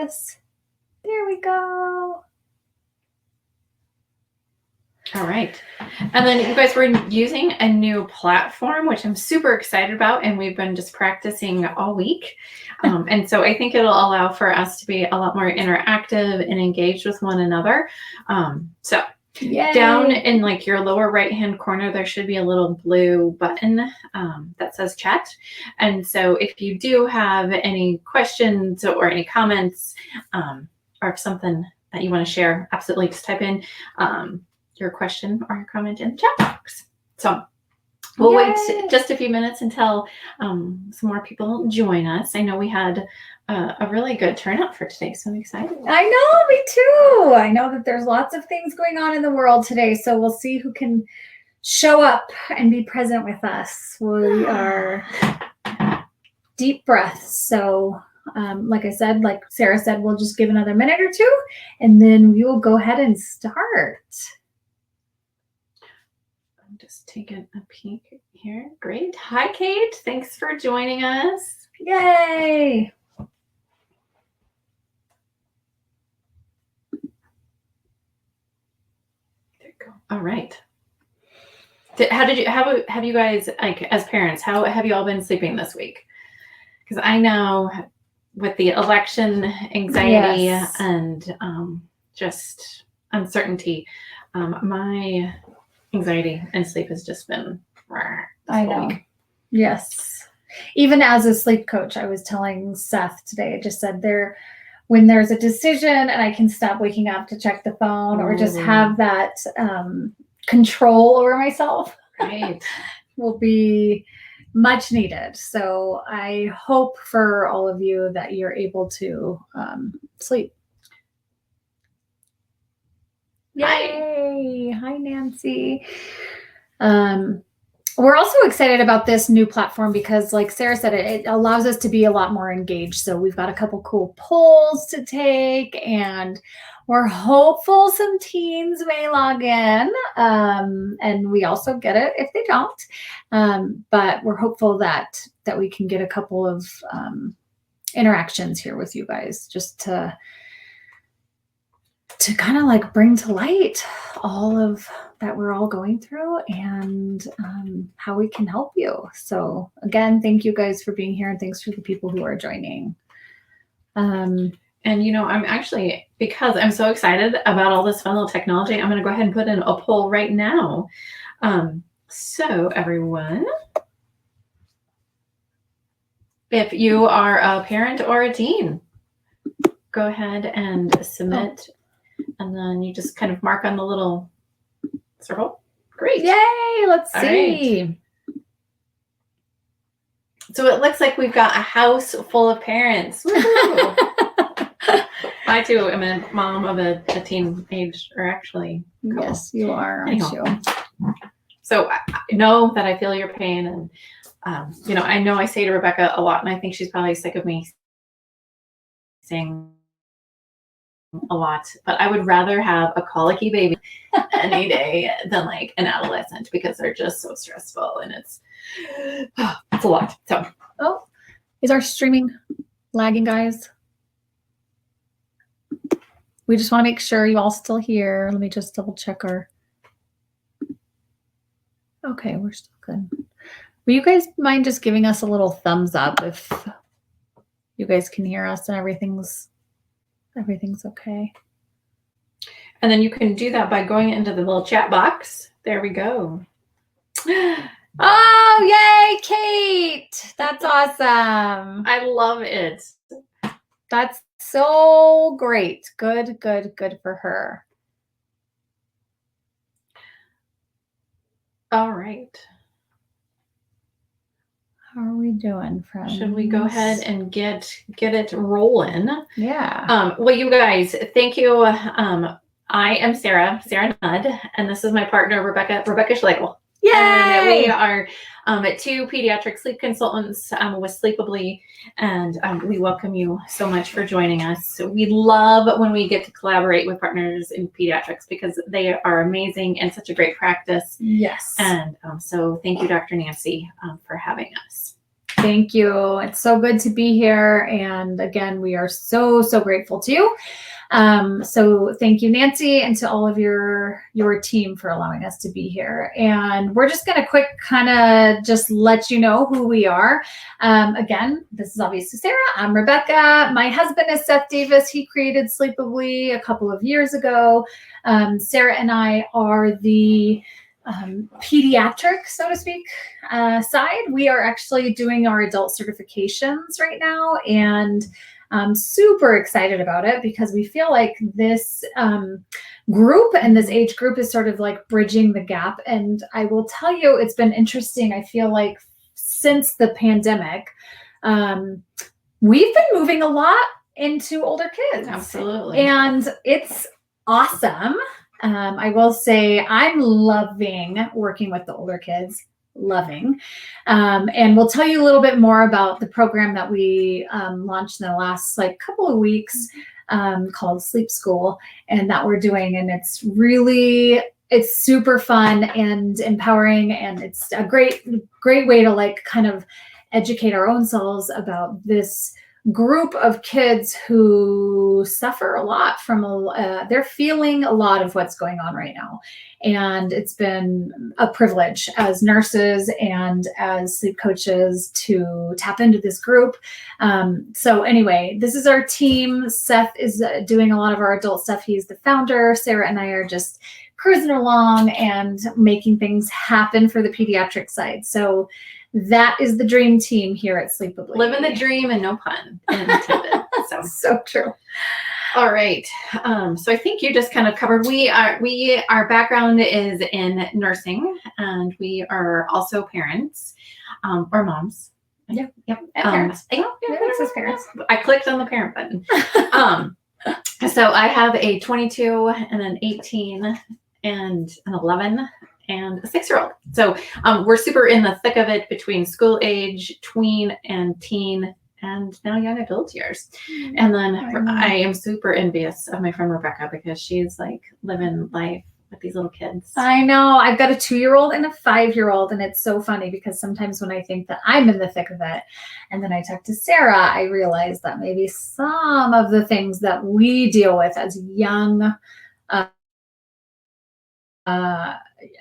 focus. There we go. All right. And then you guys were using a new platform, which I'm super excited about. And we've been just practicing all week. And so I think it'll allow for us to be a lot more interactive and engaged with one another. So Yay. Down in like your lower right-hand corner, there should be a little blue button that says chat. And so if you do have any questions or any comments or something that you want to share, absolutely just type in your question or your comment in the chat box. So we'll wait just a few minutes until some more people join us. I know we had a really good turnout for today, so I'm excited. I know, me too. I know that there's lots of things going on in the world today, so we'll see who can show up and be present with us. We are deep breaths. So like I said, like Sarah said, we'll just give another minute or two, and then we will go ahead and start. I'm just taking a peek here. Great. Hi, Kate. Thanks for joining us. Yay. There you go. All right. How have you guys, like as parents, how have you all been sleeping this week? Because I know with the election anxiety and just uncertainty, my anxiety and sleep has just been I know. Yes. Even as a sleep coach, I was telling Seth today, I just said when there's a decision and I can stop waking up to check the phone or just have that control over myself, right, will be much needed. So I hope for all of you that you're able to sleep. Yay. Hi, Nancy. We're also excited about this new platform because, like Sarah said, it allows us to be a lot more engaged. So we've got a couple cool polls to take, and we're hopeful some teens may log in. And we also get it if they don't. But we're hopeful that we can get a couple of interactions here with you guys just to kind of like bring to light all of that we're all going through and how we can help you. So again, thank you guys for being here, and thanks for the people who are joining. And I'm actually, because I'm so excited about all this fun little technology, I'm going to go ahead and put in a poll right now. So everyone, if you are a parent or a teen, go ahead and submit. And then you just kind of mark on the little circle. Great. Yay. Let's see. Right. So it looks like we've got a house full of parents. I too am a mom of a teenage, or actually. Yes, you are. Anyhow. So I know that I feel your pain. And, I know I say to Rebecca a lot, and I think she's probably sick of me saying a lot, but I would rather have a colicky baby any day than like an adolescent, because they're just so stressful, and it's a lot. So, is our streaming lagging, guys? We just want to make sure you all still here. Let me just double check our. Okay, we're still good. Will you guys mind just giving us a little thumbs up if you guys can hear us and everything's okay? And then you can do that by going into the little chat box. There we go. Oh, yay, Kate. That's awesome. I love it. That's so great. Good for her. All right. How are we doing, friends? Should we go ahead and get it rolling? Yeah. Well, you guys, thank you. I am Sarah Nudd, and this is my partner, Rebecca Schlegel. Yay! And we are two pediatric sleep consultants with Sleepably, and we welcome you so much for joining us. So we love when we get to collaborate with partners in pediatrics, because they are amazing and such a great practice. Yes. And so thank you, Dr. Nancy, for having us. Thank you. It's so good to be here. And again, we are so, so grateful to you. So thank you, Nancy, and to all of your team for allowing us to be here. And we're just going to quick kind of just let you know who we are. Again, this is obviously Sarah. I'm Rebecca. My husband is Seth Davis. He created Sleepably a couple of years ago. Sarah and I are the pediatric, so to speak, side. We are actually doing our adult certifications right now, and I'm super excited about it because we feel like this group and this age group is sort of like bridging the gap. And I will tell you, it's been interesting. I feel like since the pandemic, we've been moving a lot into older kids. Absolutely. And it's awesome. I will say I'm loving working with the older kids, loving. And we'll tell you a little bit more about the program that we launched in the last couple of weeks called Sleep School, and that we're doing. And it's super fun and empowering. And it's a great way to kind of educate our own selves about this group of kids who suffer a lot from they're feeling a lot of what's going on right now. And it's been a privilege as nurses and as sleep coaches to tap into this group. So anyway, this is our team. Seth is doing a lot of our adult stuff. He's the founder. Sarah and I are just cruising along and making things happen for the pediatric side. So that is the dream team here at Sleepably. Living the dream, and no pun intended. So true. All right. So I think you just kind of covered. Our background is in nursing, and we are also parents, or moms. Yep. And parents. Parents. I clicked on the parent button. So I have a 22 and an 18 and an 11 and a 6-year-old. So we're super in the thick of it between school age, tween, and teen, and now young adult years. And then I am super envious of my friend Rebecca because she's living life with these little kids. I know. I've got a 2-year-old and a 5-year-old, and it's so funny because sometimes when I think that I'm in the thick of it, and then I talk to Sarah, I realize that maybe some of the things that we deal with as young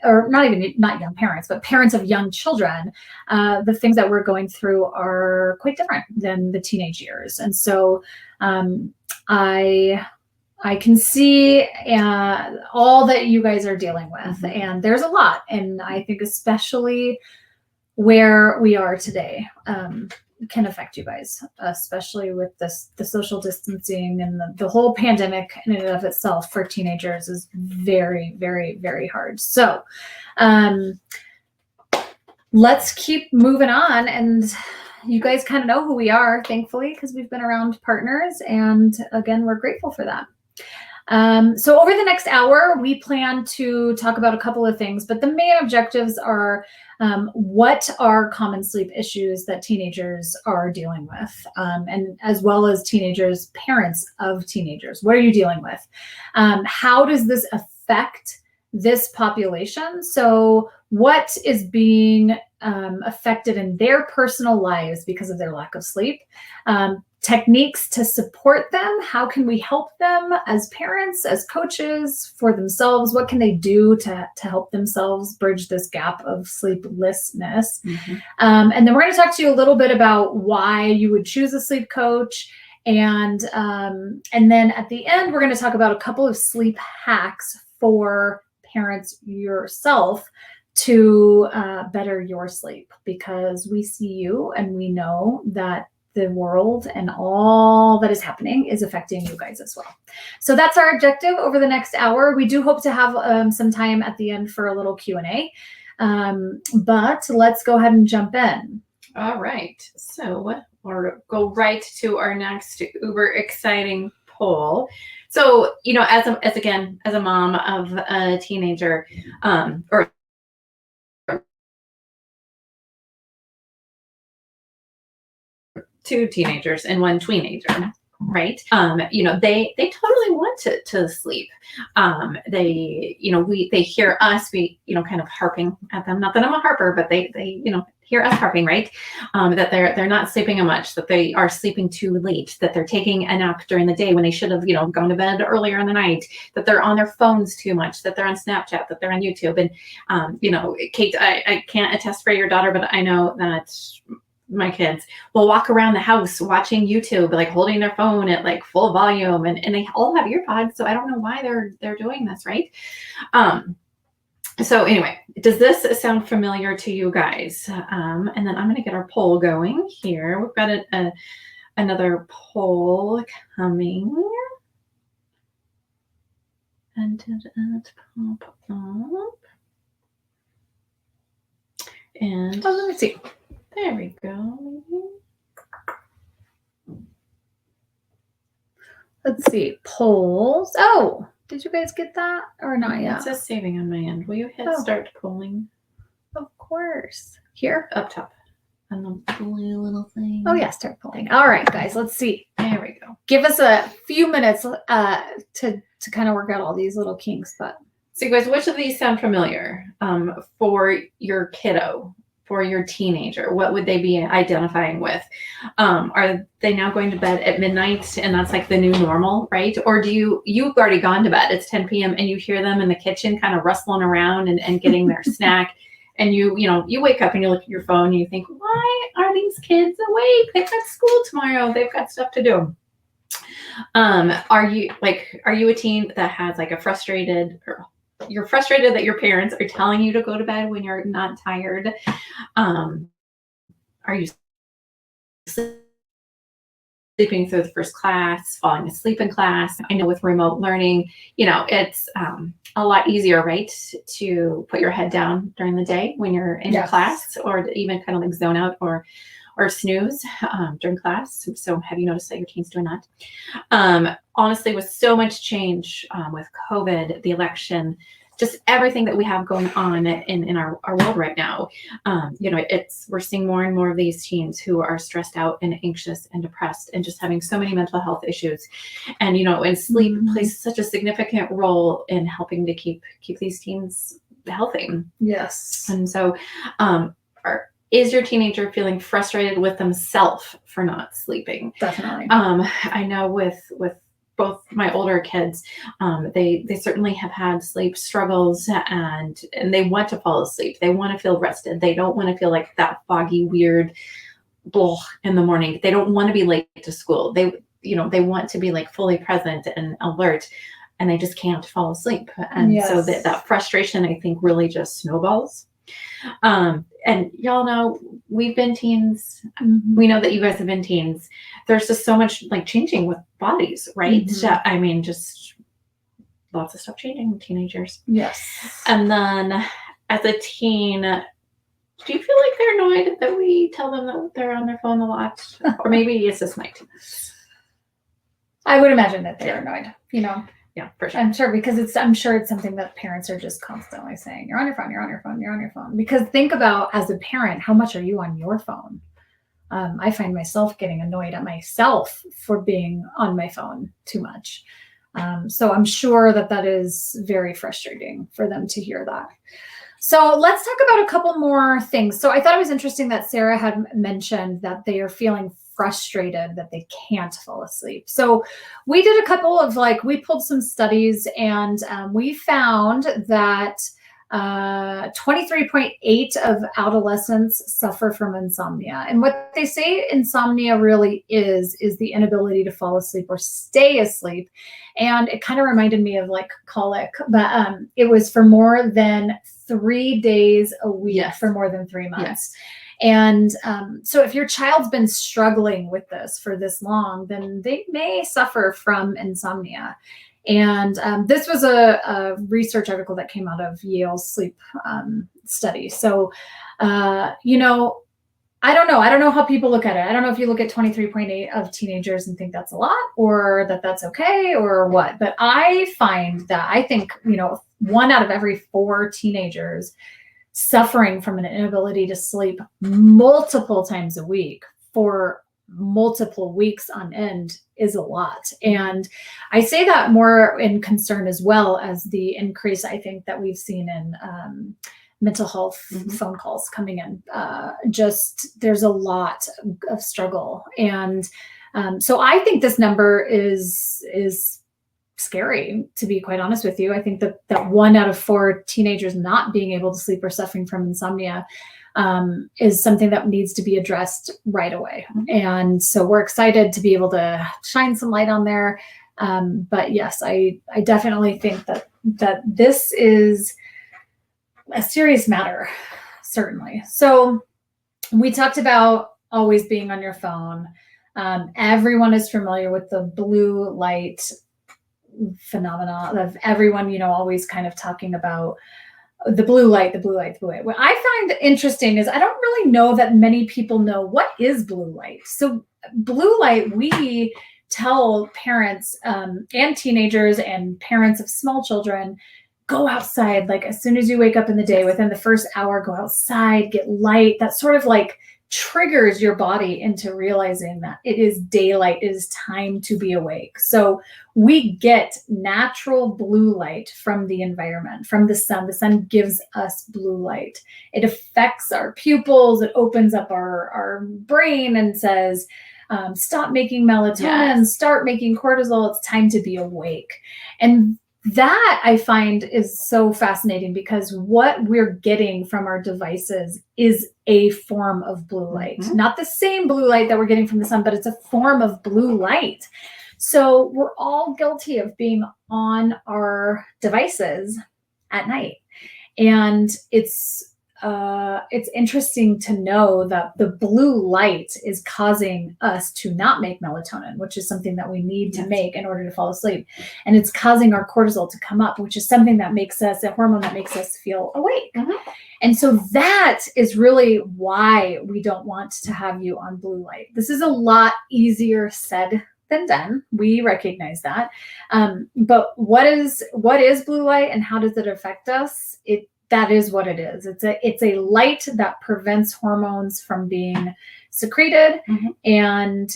or not young parents, but parents of young children, the things that we're going through are quite different than the teenage years. And so I can see all that you guys are dealing with, Mm-hmm. and there's a lot. And I think especially where we are today can affect you guys, especially with the social distancing and the whole pandemic in and of itself for teenagers is very, very, very hard. So let's keep moving on. And you guys kind of know who we are, thankfully, because we've been around partners. And again, we're grateful for that. So over the next hour, we plan to talk about a couple of things, but the main objectives are what are common sleep issues that teenagers are dealing with, and as well as teenagers, parents of teenagers. What are you dealing with? How does this affect this population? So what is being affected in their personal lives because of their lack of sleep? Techniques to support them. How can we help them as parents, as coaches, for themselves? What can they do to help themselves bridge this gap of sleeplessness? Mm-hmm. And then we're going to talk to you a little bit about why you would choose a sleep coach. And then at the end, we're going to talk about a couple of sleep hacks for parents yourself to better your sleep, because we see you and we know that the world and all that is happening is affecting you guys as well. So that's our objective over the next hour. We do hope to have some time at the end for a little Q&A, but let's go ahead and jump in. All right. So we'll go right to our next uber exciting poll. So, as a mom of a teenager, or two teenagers and one tweenager, right? They totally want to sleep. They hear us, we, kind of harping at them. Not that I'm a harper, but they hear us harping, right? That they're not sleeping much, that they are sleeping too late, that they're taking a nap during the day when they should have, gone to bed earlier in the night, that they're on their phones too much, that they're on Snapchat, that they're on YouTube. And, Kate, I can't attest for your daughter, but I know that my kids will walk around the house watching YouTube, like holding their phone at like full volume, and they all have earpods. So I don't know why they're doing this, right? So anyway, does this sound familiar to you guys? And then I'm going to get our poll going here. We've got another poll coming. And did it pop up? And let me see. There we go. Let's see. Polls. Oh, did you guys get that or not yet? It says saving on my end. Will you hit start polling? Of course. Here? Up top. On the blue little thing. Oh, yeah. Start polling. All right, guys. Let's see. There we go. Give us a few minutes to kind of work out all these little kinks. But so, guys, which of these sound familiar for your kiddo? For your teenager, what would they be identifying with? Are they now going to bed at midnight and that's like the new normal, right? Or you've already gone to bed, it's 10 p.m. and you hear them in the kitchen kind of rustling around and getting their snack, and you wake up and you look at your phone and you think, why are these kids awake? They've got school tomorrow, they've got stuff to do. Are you a teen that has like a frustrated, or you're frustrated that your parents are telling you to go to bed when you're not tired? Are you sleeping through the first class, falling asleep in class? I know with remote learning, it's a lot easier, right, to put your head down during the day when you're in your class, or to even kind of like zone out or snooze during class. So have you noticed that your teens doing that? Honestly, with so much change with COVID, the election, just everything that we have going on in our world right now, we're seeing more and more of these teens who are stressed out and anxious and depressed and just having so many mental health issues. And, and sleep plays such a significant role in helping to keep these teens healthy. Yes. And so, is your teenager feeling frustrated with themselves for not sleeping? Definitely. I know with both my older kids, they certainly have had sleep struggles, and they want to fall asleep. They want to feel rested. They don't want to feel like that foggy, weird blah in the morning. They don't want to be late to school. They want to be like fully present and alert, and they just can't fall asleep. And so that frustration, I think, really just snowballs. And y'all know we've been teens. We know that you guys have been teens. There's just so much like changing with bodies, right? I mean, just lots of stuff changing with teenagers. Yes. And then as a teen, do you feel like they're annoyed that we tell them that they're on their phone a lot? Or maybe it's just my teens. I would imagine that they're annoyed, Yeah, for sure. I'm sure it's something that parents are just constantly saying, you're on your phone, you're on your phone, you're on your phone. Because think about, as a parent, how much are you on your phone? I find myself getting annoyed at myself for being on my phone too much. So I'm sure that is very frustrating for them to hear that. So let's talk about a couple more things. So I thought it was interesting that Sarah had mentioned that they are feeling frustrated that they can't fall asleep. So we did a couple of we pulled some studies, and we found that 23.8 of adolescents suffer from insomnia. And what they say insomnia really is the inability to fall asleep or stay asleep. And it kind of reminded me of like colic, but it was for more than 3 days a week for more than 3 months. Yes. And so if your child's been struggling with this for this long, then they may suffer from insomnia. And this was a research article that came out of Yale's sleep study. So, I don't know. I don't know how people look at it. I don't know if you look at 23.8 of teenagers and think that's a lot, or that's okay, or what. But I think 1 out of every 4 teenagers suffering from an inability to sleep multiple times a week for multiple weeks on end is a lot. And I say that more in concern as well as the increase, I think, that we've seen in mental health phone calls coming in. Just there's a lot of struggle. And so I think this number is scary, to be quite honest with you. I think that 1 out of 4 teenagers not being able to sleep or suffering from insomnia is something that needs to be addressed right away. And so we're excited to be able to shine some light on there. But yes, I definitely think that this is a serious matter, certainly. So we talked about always being on your phone. Everyone is familiar with the blue light phenomena of everyone, always kind of talking about the blue light. What I find interesting is I don't really know that many people know what is blue light. So blue light, we tell parents and teenagers and parents of small children, go outside. Like as soon as you wake up in the day, within the first hour, go outside, get light. That sort of like triggers your body into realizing that it is daylight, it is time to be awake. So we get natural blue light from the environment, from the sun. The sun gives us blue light. It affects our pupils. It opens up our brain and says, stop making melatonin, start making cortisol. It's time to be awake. And that I find is so fascinating because what we're getting from our devices is a form of blue light, not the same blue light that we're getting from the sun, but it's a form of blue light. So we're all guilty of being on our devices at night. And it's interesting to know that the blue light is causing us to not make melatonin, which is something that we need to make in order to fall asleep. And it's causing our cortisol to come up, which is something that makes us, a hormone that makes us feel awake. And so that is really why we don't want to have you on blue light. This is a lot easier said than done. We recognize that. But what is blue light and how does it affect us? That is what it is. It's a light that prevents hormones from being secreted, and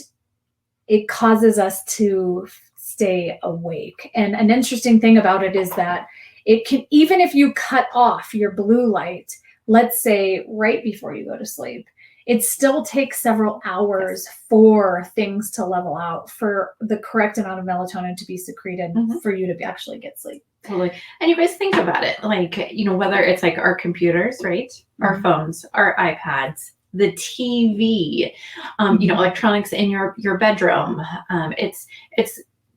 it causes us to stay awake. And an interesting thing about it is that it can, even if you cut off your blue light, let's say right before you go to sleep, it still takes several hours for things to level out, for the correct amount of melatonin to be secreted for you to actually get sleep. Totally. And you guys think about it, like, whether it's like our computers, right? Our phones, our iPads, the TV, electronics in your bedroom. It's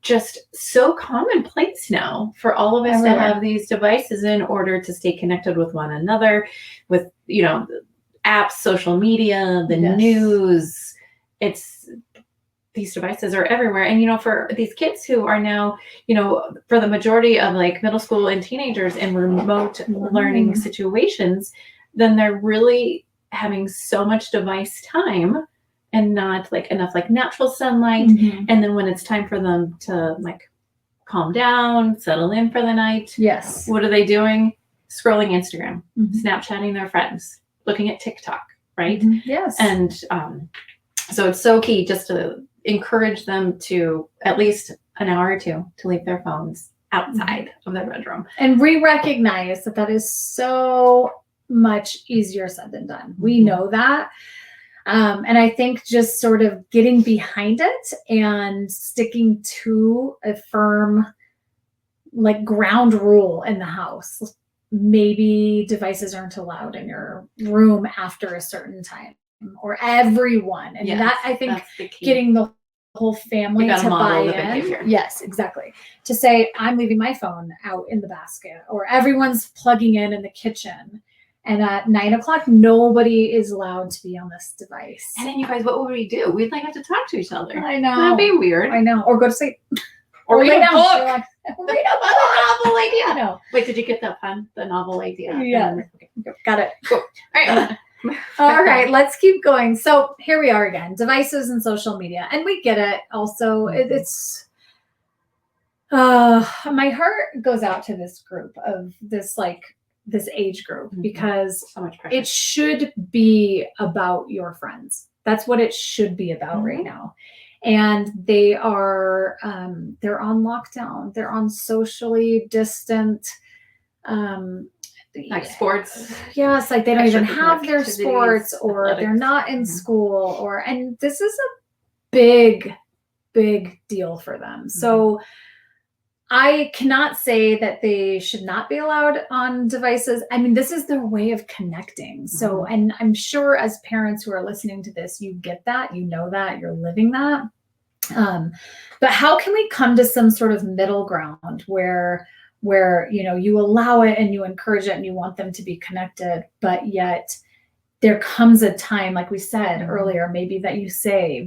just so commonplace now for all of us to have these devices in order to stay connected with one another, with, apps, social media, the news. These devices are everywhere. And, for these kids who are now, for the majority of like middle school and teenagers in remote learning situations, then they're really having so much device time and not like enough like natural sunlight. And then when it's time for them to like calm down, settle in for the night, what are they doing? Scrolling Instagram, Snapchatting their friends, looking at TikTok, right? And so it's so key just to encourage them to at least an hour or two to leave their phones outside of their bedroom. And we recognize that is so much easier said than done. We know that. And I think just sort of getting behind it and sticking to a firm like ground rule in the house. Maybe devices aren't allowed in your room after a certain time, or everyone. And that, I think, getting the whole family to buy in. Yes, exactly. To say, I'm leaving my phone out in the basket, or everyone's plugging in the kitchen. And at 9:00, nobody is allowed to be on this device. And then you guys, what would we do? We'd like have to talk to each other. I know. That'd be weird. I know. Or go to sleep. Or read a book. Read a novel idea. No. Wait, did you get that fun? The novel idea? Yeah. Got it. Cool. All right. All right, let's keep going. So here we are again, devices and social media. And we get it. Also, it's my heart goes out to this group of this age group, because so much pressure. It should be about your friends. That's what it should be about right now. And they are, they're on lockdown. They're on socially distant like sports. Yes, like they don't even have their activities, sports, or athletics. they're not in school, and this is a big deal for them. So I cannot say that they should not be allowed on devices. I mean, this is their way of connecting. So, and I'm sure as parents who are listening to this, you get that, you know that, you're living that. But how can we come to some sort of middle ground where you allow it and you encourage it and you want them to be connected, but yet there comes a time, like we said earlier, maybe that you say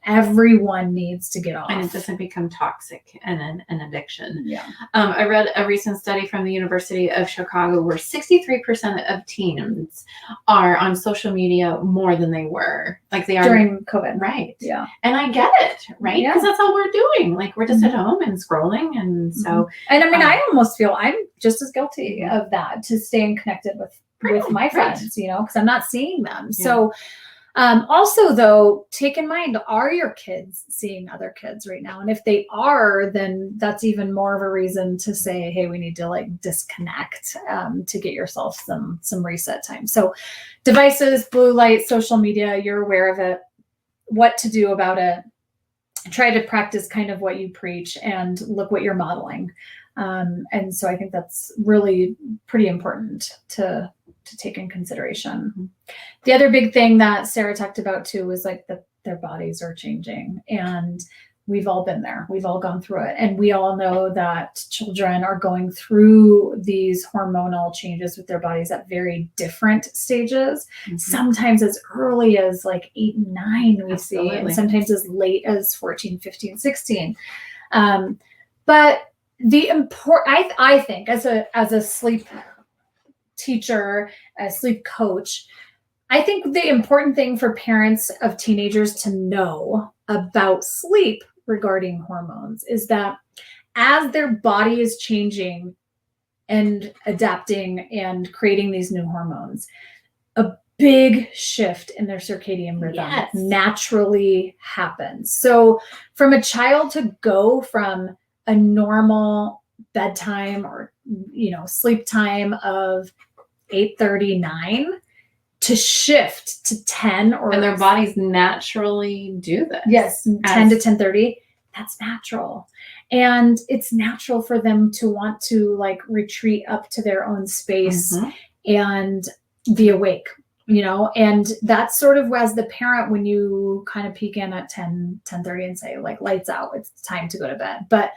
everyone needs to get off. And it doesn't become toxic and an addiction. Yeah. I read a recent study from the University of Chicago where 63% of teens are on social media more than they were. Like they are during COVID. Right. Yeah. And I get it, right? Because that's all we're doing. Like we're just at home and scrolling. And so. And I mean, I almost feel I'm just as guilty of that, to staying connected with my friends, because I'm not seeing them. Yeah. So also though, take in mind, are your kids seeing other kids right now? And if they are, then that's even more of a reason to say, hey, we need to like disconnect to get yourself some reset time. So devices, blue light, social media, you're aware of it, what to do about it. Try to practice kind of what you preach and look what you're modeling. And so I think that's really pretty important to take in consideration. The other big thing that Sarah talked about too was like their bodies are changing, and we've all been there. We've all gone through it. And we all know that children are going through these hormonal changes with their bodies at very different stages. Sometimes as early as like 8 and 9 we see, and sometimes as late as 14, 15, 16. But the I think as a sleep teacher, a sleep coach, I think the important thing for parents of teenagers to know about sleep regarding hormones is that as their body is changing and adapting and creating these new hormones, a big shift in their circadian rhythm naturally happens. So from a child to go from a normal bedtime or sleep time of 8:39 to shift to 10, and their bodies naturally do this. Yes, 10 to 10:30. That's natural. And it's natural for them to want to like retreat up to their own space and be awake, and that's sort of as the parent, when you kind of peek in at 10:30 and say like, lights out, it's time to go to bed, but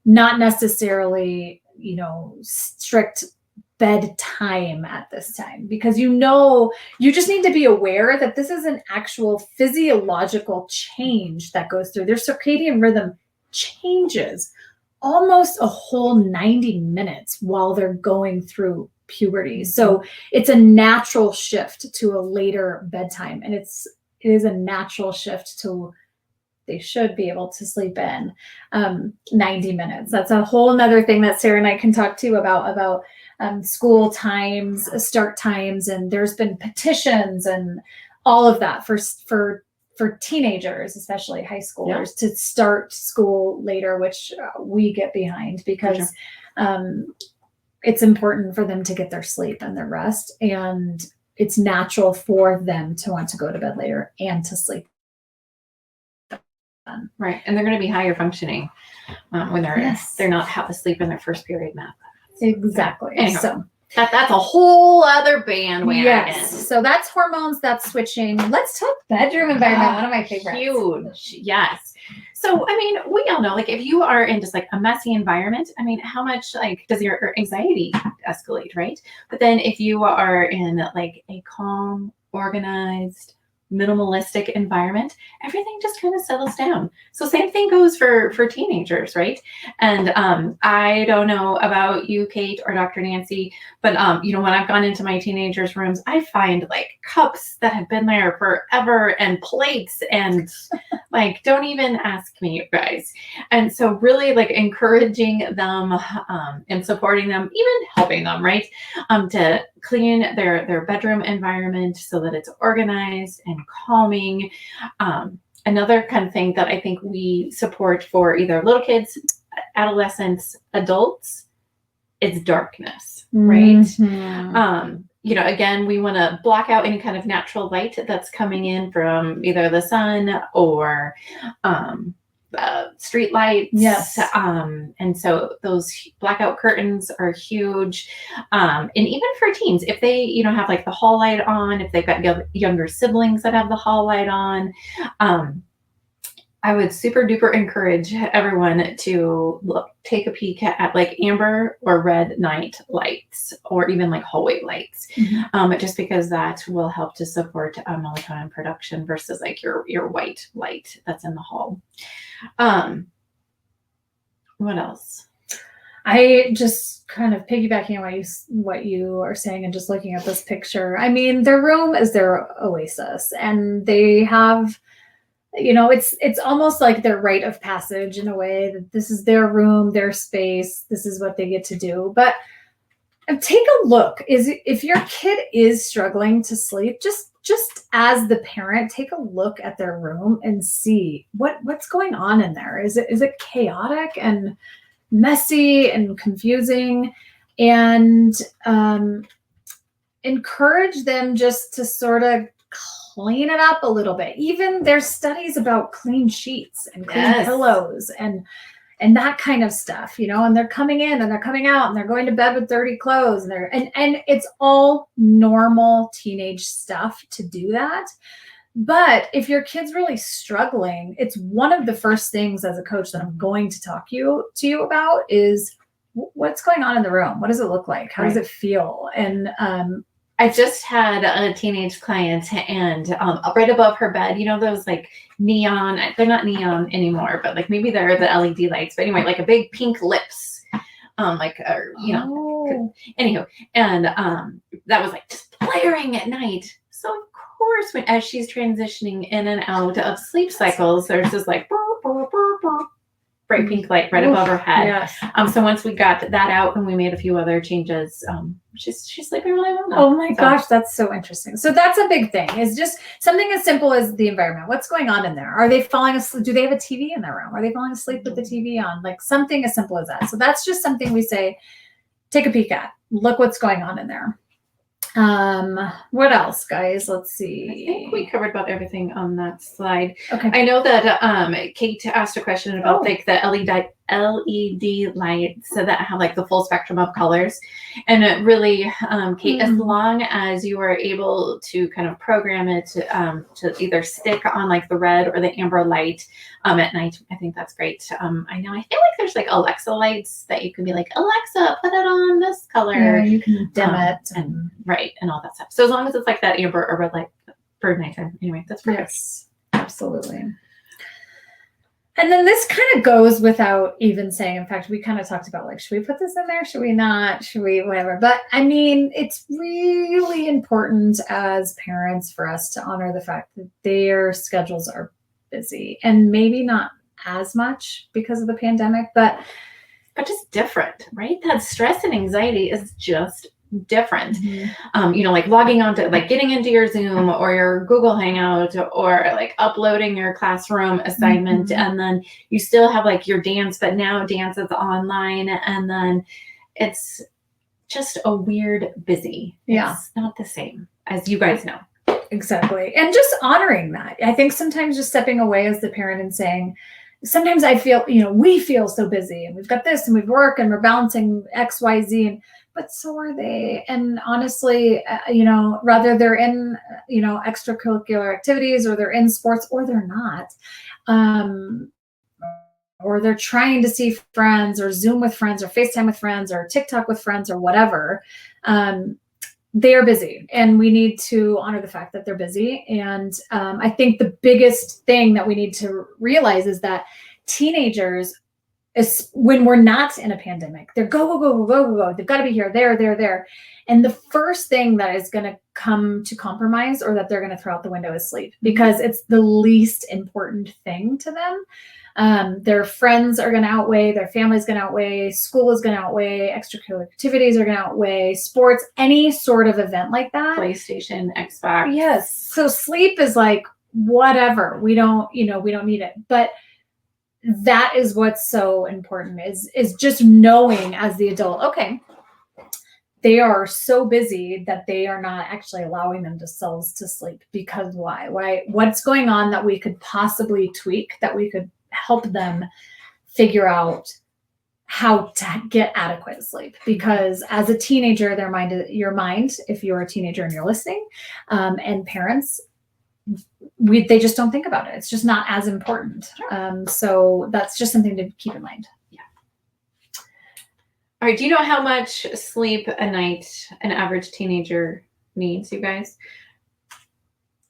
not necessarily, strict bedtime at this time, because you just need to be aware that this is an actual physiological change that goes through. Their circadian rhythm changes almost a whole 90 minutes while they're going through puberty. So it's a natural shift to a later bedtime, and it is a natural shift to they should be able to sleep in 90 minutes. That's a whole nother thing that Sarah and I can talk to you about school times, start times, and there's been petitions and all of that for teenagers, especially high schoolers, to start school later, which we get behind because it's important for them to get their sleep and their rest, and it's natural for them to want to go to bed later and to sleep. Right, and they're going to be higher functioning when they're not half asleep in their first period math. Exactly. Anyhow, so that's a whole other bandwagon. Yes. So that's hormones. That's switching. Let's talk bedroom environment. One of my favorites. Huge. Yes. So I mean, we all know, like, if you are in just like a messy environment, I mean, how much like does your anxiety escalate, right? But then if you are in like a calm, organized, minimalistic environment, everything just kind of settles down. So same thing goes for teenagers, right? And I don't know about you, Kate, or Dr. Nancy, but when I've gone into my teenagers' rooms, I find like cups that have been there forever and plates and like, don't even ask me, you guys. And so really like encouraging them and supporting them, even helping them, right? To clean their bedroom environment so that it's organized and calming. Another kind of thing that I think we support for either little kids, adolescents, adults it's darkness, right? Mm-hmm. Again, we want to block out any kind of natural light that's coming in from either the sun or street lights. Yes. And so those blackout curtains are huge. And even for teens, if they, have like the hall light on, if they've got younger siblings that have the hall light on, I would super duper encourage everyone to take a peek at like amber or red night lights, or even like hallway lights, just because that will help to support melatonin production versus like your white light that's in the hall. What else? I just kind of piggybacking on what you are saying and just looking at this picture. I mean, their room is their oasis, and they have, it's almost like their rite of passage in a way, that this is their room, their space, this is what they get to do. But take a look. If your kid is struggling to sleep, just as the parent, take a look at their room and see what's going on in there. Is it chaotic and messy and confusing? And encourage them just to sort of clean it up a little bit. Even there's studies about clean sheets and clean pillows and that kind of stuff, and they're coming in and they're coming out and they're going to bed with dirty clothes, and it's all normal teenage stuff to do that. But if your kid's really struggling, it's one of the first things as a coach that I'm going to talk to you about is what's going on in the room. What does it look like? How does it feel? And I just had a teenage client, and right above her bed, those like neon, they're not neon anymore, but like maybe they're the LED lights, but anyway, like a big pink lips, anywho. And that was like just blaring at night. So of course, as she's transitioning in and out of sleep cycles, there's this like bright pink light right above her head. Yes. So once we got that out and we made a few other changes, she's sleeping really well now. Oh my gosh, that's so interesting. So that's a big thing, is just something as simple as the environment. What's going on in there? Are they falling asleep? Do they have a TV in their room? Are they falling asleep with the TV on? Like something as simple as that. So that's just something we say, take a peek at. Look what's going on in there. What else, guys? Let's see. I think we covered about everything on that slide. Okay. I know that Kate asked a question about like the LED lights that have like the full spectrum of colors, and it really, Kate, as long as you are able to kind of program it to either stick on like the red or the amber light at night, I think that's great. I feel like there's like Alexa lights that you can be like, Alexa, put it on this color. Yeah, you can dim it and all that stuff. So as long as it's like that amber or red light for nighttime, anyway, that's perfect. Yes, absolutely. And then this kind of goes without even saying. In fact, we kind of talked about like, should we put this in there? Should we not? Should we? Whatever. But I mean, it's really important as parents for us to honor the fact that their schedules are busy, and maybe not as much because of the pandemic, but just different, right? That stress and anxiety is just different. Like logging on to like getting into your Zoom or your Google Hangout, or like uploading your classroom assignment, and then you still have like your dance, but now dance is online, and then it's just a weird busy. It's not the same, as you guys know. Exactly. And just honoring that. I think sometimes just stepping away as the parent and saying, sometimes I feel, we feel so busy and we've got this and we've work and we're balancing X, Y, Z, but so are they. And honestly, rather they're in, extracurricular activities, or they're in sports, or they're not, or they're trying to see friends, or Zoom with friends, or FaceTime with friends, or TikTok with friends, or whatever. They are busy, and we need to honor the fact that they're busy. And I think the biggest thing that we need to realize is that teenagers, when we're not in a pandemic, they're go. They've got to be here, there. And the first thing that is going to come to compromise, or that they're going to throw out the window, is sleep, because it's the least important thing to them. Their friends are going to outweigh, their family's going to outweigh, school is going to outweigh, extracurricular activities are going to outweigh, sports, any sort of event like that. PlayStation, Xbox. Yes. So sleep is like, whatever. We don't need it. But that is what's so important, is just knowing as the adult, okay, they are so busy that they are not actually allowing themselves to sleep. Because why? What's going on that we could possibly tweak, that we could help them figure out how to get adequate sleep? Because as a teenager, your mind, if you're a teenager and you're listening, and parents, they just don't think about it. It's just not as important. Sure. So that's just something to keep in mind. Yeah. All right. Do you know how much sleep a night an average teenager needs, you guys?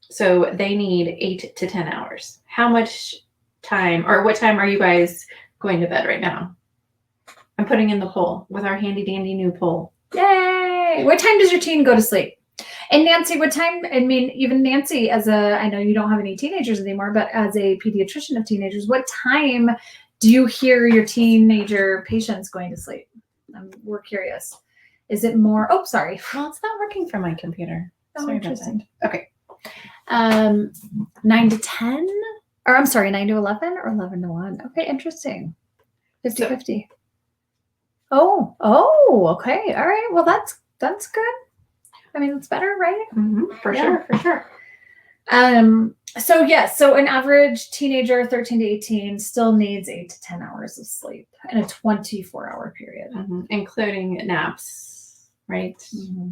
So they need 8 to 10 hours. How much time, or what time are you guys going to bed right now? I'm putting in the poll with our handy dandy new poll. Yay! What time does your teen go to sleep? And Nancy, what time? I mean, even Nancy, I know you don't have any teenagers anymore, but as a pediatrician of teenagers, what time do you hear your teenager patients going to sleep? We're curious. Is it more? Oh, sorry. Well, it's not working for my computer. Oh, Sorry interesting. about that. Okay. 9 to 10, or I'm sorry, 9 to 11 or 11 to 1. Okay, interesting. 50-50. Oh, okay. All right. Well, that's good. I mean, it's better, right? Mm-hmm. For sure. So an average teenager, 13 to 18, still needs 8 to 10 hours of sleep in a 24-hour period. Mm-hmm. Including naps, right? Mm-hmm.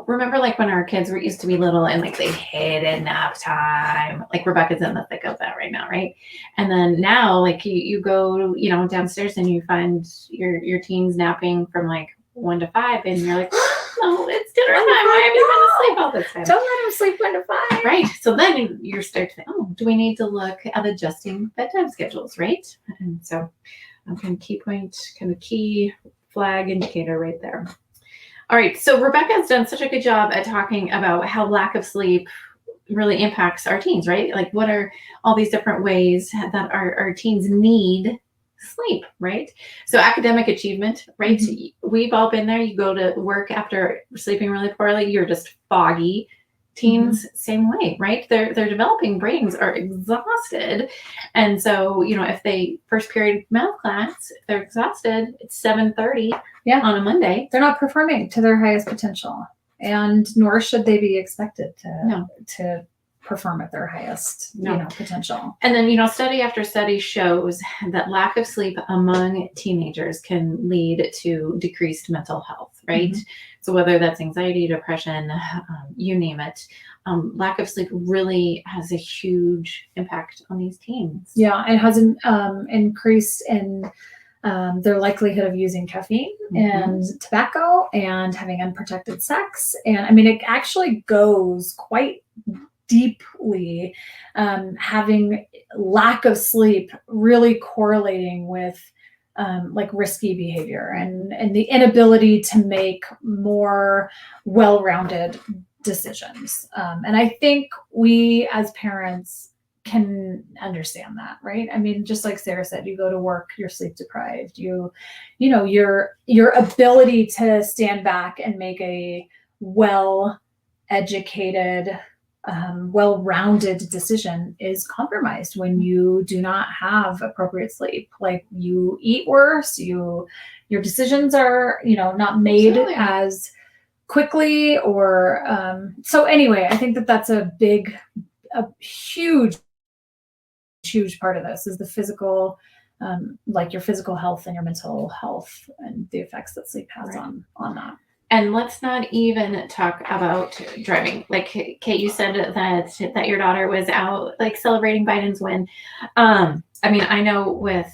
Remember like when our kids used to be little and like they hated nap time. Like Rebecca's in the thick of that right now, right? And then now, like you go, downstairs and you find your teens napping from like 1 to 5, and you're like, no, it's dinner time. Why have you been asleep all this time? Don't let them sleep 1 to 5. Right. So then you start to think, do we need to look at adjusting bedtime schedules, right? And so kind of key flag indicator right there. All right, so Rebecca has done such a good job at talking about how lack of sleep really impacts our teens, right? Like what are all these different ways that our teens need sleep, right? So academic achievement, right? Mm-hmm. We've all been there. You go to work after sleeping really poorly, you're just foggy. Teens, same way, right? Their developing brains are exhausted. And so, if they first period math class, if they're exhausted, it's 7:30 on a Monday. They're not performing to their highest potential. And nor should they be expected to perform at their highest potential. And then, study after study shows that lack of sleep among teenagers can lead to decreased mental health, right? Mm-hmm. So whether that's anxiety, depression, you name it, lack of sleep really has a huge impact on these teens. Yeah, it has an increase in their likelihood of using caffeine and tobacco and having unprotected sex. And I mean, it actually goes quite deeply, having lack of sleep really correlating with like risky behavior and the inability to make more well-rounded decisions. And I think we as parents can understand that, right? I mean, just like Sarah said, you go to work, you're sleep deprived, your ability to stand back and make a well-educated, well-rounded decision is compromised when you do not have appropriate sleep. Like you eat worse, your decisions are, not made as quickly or, so anyway, I think that's a huge part of this is the physical, like your physical health and your mental health and the effects that sleep has on that. And let's not even talk about driving. Like Kate, you said that your daughter was out like celebrating Biden's win. I mean, I know with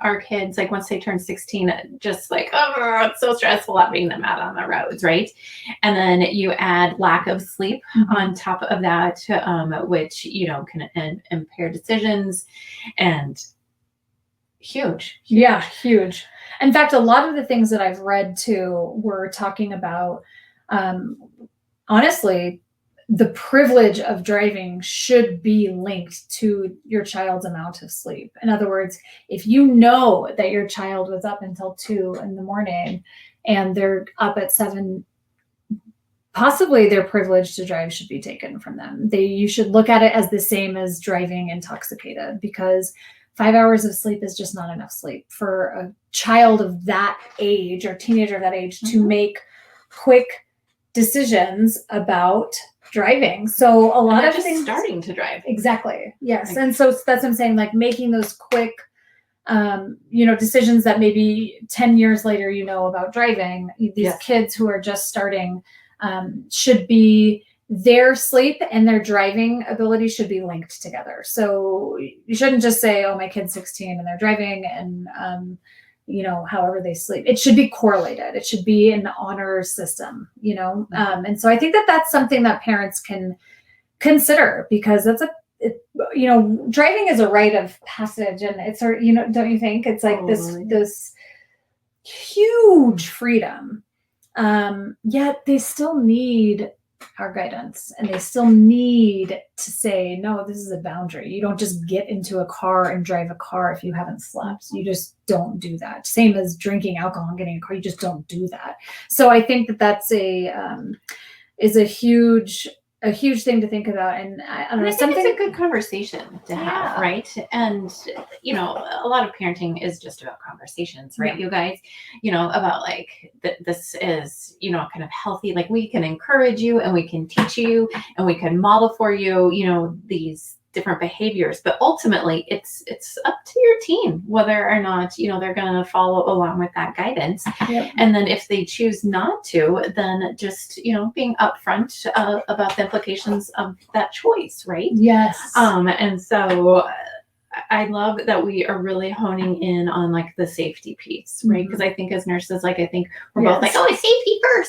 our kids, like once they turn 16, just like, it's so stressful having them out on the roads, right? And then you add lack of sleep on top of that, which, can impair decisions and huge. Yeah, huge. In fact, a lot of the things that I've read too were talking about, honestly, the privilege of driving should be linked to your child's amount of sleep. In other words, if you know that your child was up until 2 a.m. and they're up at 7, possibly their privilege to drive should be taken from them. You should look at it as the same as driving intoxicated, because 5 hours of sleep is just not enough sleep for a child of that age or teenager of that age to make quick decisions about driving. So a lot of just things starting to drive. Exactly. Yes. And so that's what I'm saying, like making those quick, decisions that maybe 10 years later, about driving. These kids who are just starting should be, their sleep and their driving ability should be linked together. So you shouldn't just say, oh, my kid's 16 and they're driving and, however they sleep. It should be correlated. It should be an honor system, and so I think that that's something that parents can consider, because that's driving is a rite of passage, and it's, don't you think it's like this huge freedom, yet they still need our guidance, and they still need to say, no, this is a boundary. You don't just get into a car and drive a car if you haven't slept. You just don't do that. Same as drinking alcohol and getting a car. You just don't do that. So I think that that's is a huge thing to think about. And I don't know, I think it's a good conversation to have, right? And, a lot of parenting is just about conversations, right? You guys, about like this is, kind of healthy, like we can encourage you and we can teach you and we can model for you, these different behaviors, but ultimately it's up to your teen whether or not they're going to follow along with that guidance. And then if they choose not to, then just being upfront about the implications of that choice, right? Yes. And so I love that we are really honing in on like the safety piece, right? Because I think as nurses, like I think we're both like, oh, it's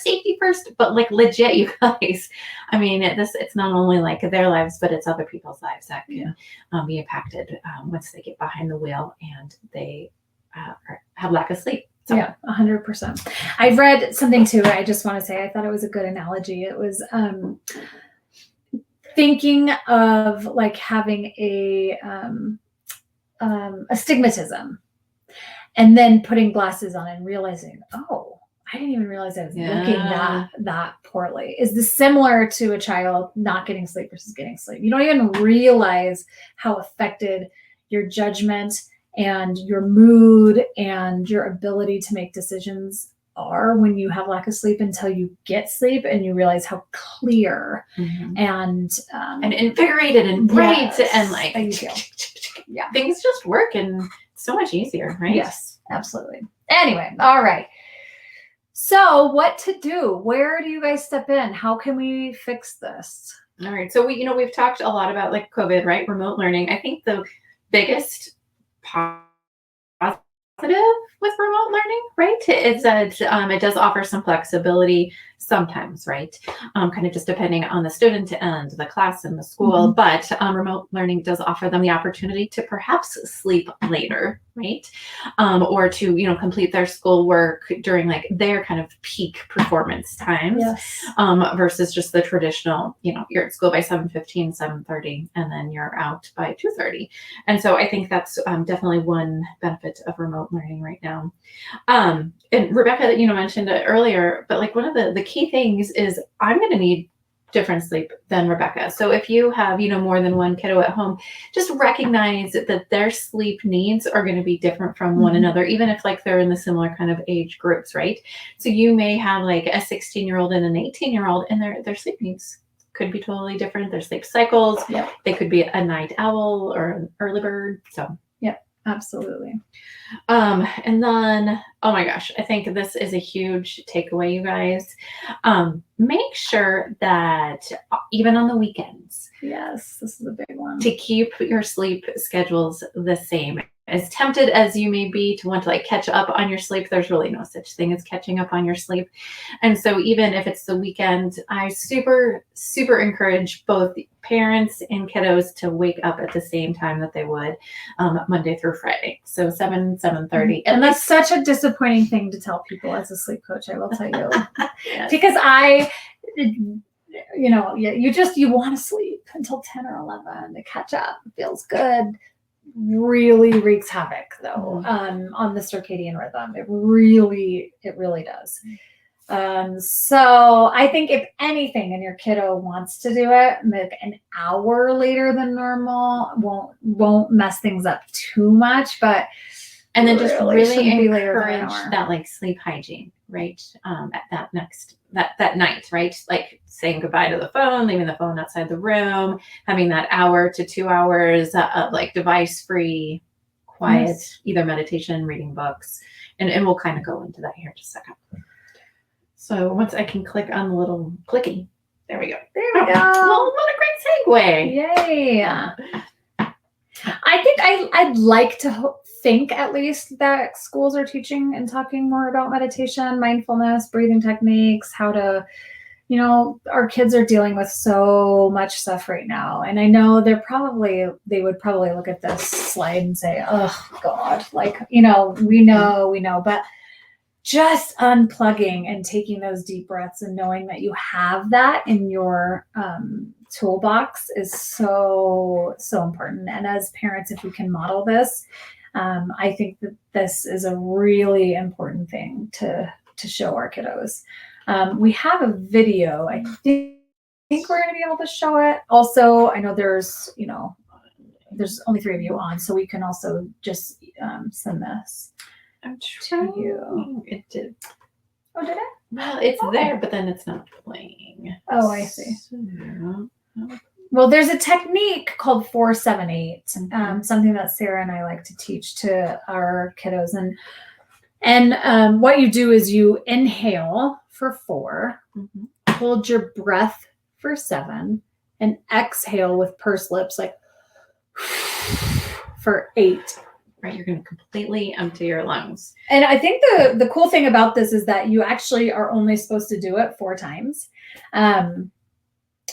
safety first, but like legit, you guys. I mean, it's not only like their lives, but it's other people's lives that can be impacted once they get behind the wheel and they have lack of sleep. So. Yeah, 100%. I've read something too. I just want to say, I thought it was a good analogy. It was thinking of like having a astigmatism, and then putting glasses on and realizing, oh, I didn't even realize I was looking that poorly. Is this similar to a child not getting sleep versus getting sleep? You don't even realize how affected your judgment and your mood and your ability to make decisions are when you have lack of sleep until you get sleep and you realize how clear and invigorated and bright and like you feel. Things just work and so much easier, right? Yes, absolutely. Anyway, all right. So what to do? Where do you guys step in? How can we fix this? All right. So we've talked a lot about like COVID, right? Remote learning. I think the biggest positive with remote learning, right, is that it does offer some flexibility sometimes, right? Kind of just depending on the student and the class and the school, but remote learning does offer them the opportunity to perhaps sleep later, right? Or to, complete their schoolwork during like their kind of peak performance times, versus just the traditional, you're at school by 7:15, 7:30, and then you're out by 2:30. And so I think that's definitely one benefit of remote learning right now. And Rebecca, mentioned it earlier, but like one of the key things is I'm going to need different sleep than Rebecca. So if you have, more than one kiddo at home, just recognize that their sleep needs are going to be different from one another, even if like they're in the similar kind of age groups, right? So you may have like a 16-year-old and an 18-year-old, and their sleep needs could be totally different. Their sleep cycles, they could be a night owl or an early bird. So absolutely. And then, oh my gosh, I think this is a huge takeaway, you guys. Make sure that even on the weekends, yes, this is a big one, to keep your sleep schedules the same. As tempted as you may be to want to like catch up on your sleep, there's really no such thing as catching up on your sleep. And so even if it's the weekend, I super, super encourage both parents and kiddos to wake up at the same time that they would Monday through Friday. So 7:30. And that's such a disappointing thing to tell people as a sleep coach, I will tell you. Yes. Because you want to sleep until 10 or 11 to catch up. It feels good. Really wreaks havoc though on the circadian rhythm. It really does. So I think if anything, and your kiddo wants to do it, like an hour later than normal won't mess things up too much, but and then just really encourage that that like sleep hygiene, right? At that night, right? Like saying goodbye to the phone, leaving the phone outside the room, having that hour to 2 hours of like device free, quiet, either meditation, reading books, and we'll kind of go into that here in just a second. So once I can click on the little clicky, there we go. There we go. Well, what a great segue! Yay! I think I'd like to think at least that schools are teaching and talking more about meditation, mindfulness, breathing techniques, how to, our kids are dealing with so much stuff right now. And I know they would probably look at this slide and say, oh God, like, we know, but just unplugging and taking those deep breaths and knowing that you have that in your toolbox is so, so important. And as parents, if we can model this, I think that this is a really important thing to show our kiddos. We have a video. I think we're going to be able to show it. Also, I know there's only 3 of you on, so we can also just send this. I'm trying. You. It did. Oh, did it? Well, it's there, but then it's not playing. Oh, I see. So, well, there's a technique called 4-7-8, something that Sarah and I like to teach to our kiddos. And what you do is you inhale for 4, hold your breath for 7, and exhale with pursed lips like for 8. Right, you're going to completely empty your lungs. And I think the cool thing about this is that you actually are only supposed to do it 4 times.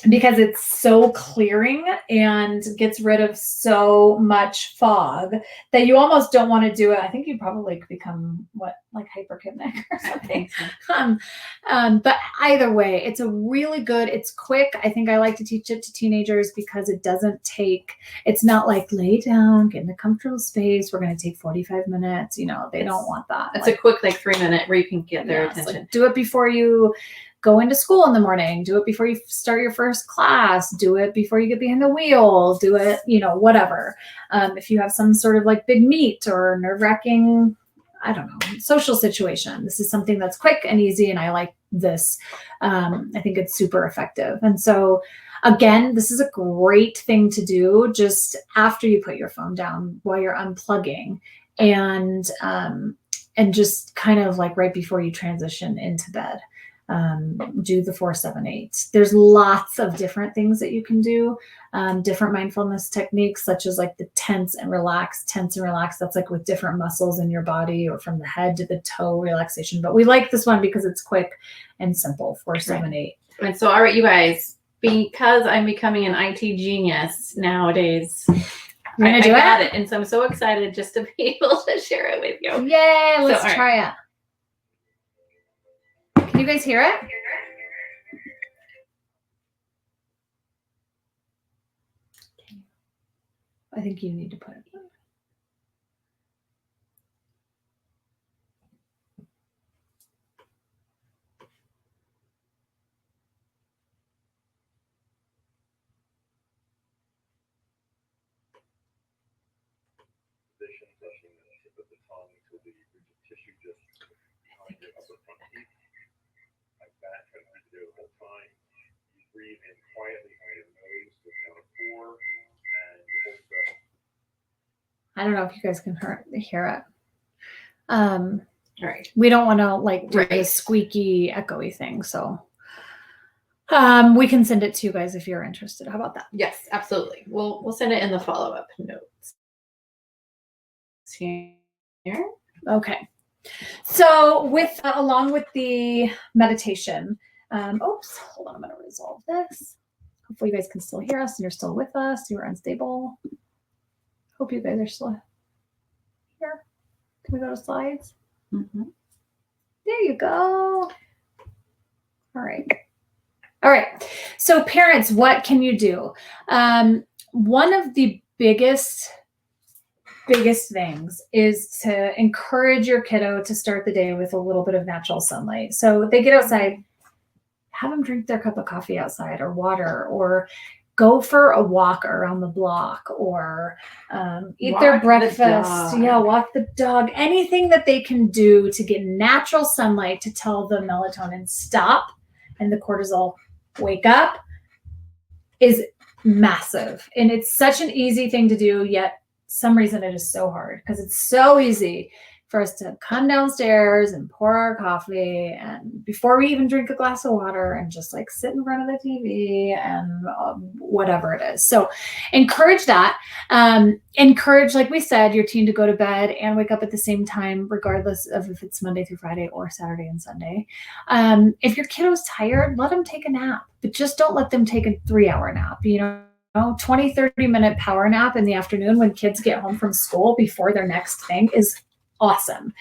Because it's so clearing and gets rid of so much fog that you almost don't want to do it. I think you probably become hyperkinetic or something. But either way, it's it's quick. I think I like to teach it to teenagers because it's not like lay down, get in a comfortable space. We're going to take 45 minutes. They don't want that. It's a quick 3-minute where you can get their attention. Do it before you go into school in the morning, do it before you start your first class, do it before you get behind the wheel, do it, whatever. If you have some sort of like big meet or nerve-wracking, I don't know, social situation, this is something that's quick and easy. And I like this. I think it's super effective. And so again, this is a great thing to do just after you put your phone down while you're unplugging and just kind of like right before you transition into bed. Do the 4-7-8. There's lots of different things that you can do, different mindfulness techniques, such as like the tense and relax. That's like with different muscles in your body or from the head to the toe relaxation. But we like this one because it's quick and simple, 4-7-8. And so, all right, you guys, because I'm becoming an IT genius nowadays, I got it. And so I'm so excited just to be able to share it with you. Yay, let's try it. Can you guys hear it? I think you need to put it in. Brushing the tip of the tongue to the tissue just on your upper front teeth. Like that, try to do it the whole time. You breathe in quietly through your nose to count of 4, and you hold breath. I don't know if you guys can hear it. All right. We don't want to do this squeaky, echoey thing, so we can send it to you guys if you're interested. How about that? Yes, absolutely. We'll send it in the follow-up notes. Here. Okay. So along with the meditation, hold on, I'm going to resolve this. Hopefully you guys can still hear us and you're still with us. You're unstable. Hope you guys are still here. Can we go to slides? Mm-hmm. There you go. All right. So parents, what can you do? One of the biggest biggest things is to encourage your kiddo to start the day with a little bit of natural sunlight. So if they get outside, have them drink their cup of coffee outside or water, or go for a walk around the block, or eat their breakfast. Walk the dog. Anything that they can do to get natural sunlight to tell the melatonin stop and the cortisol wake up is massive. And it's such an easy thing to do, yet some reason it is so hard, because it's so easy for us to come downstairs and pour our coffee, and before we even drink a glass of water, and just like sit in front of the TV and whatever it is. So encourage that. Encourage, like we said, your teen to go to bed and wake up at the same time, regardless of if it's Monday through Friday or Saturday and Sunday. If your kiddo's tired, let them take a nap, but just don't let them take a 3-hour nap. 20, 30-minute power nap in the afternoon when kids get home from school before their next thing is awesome.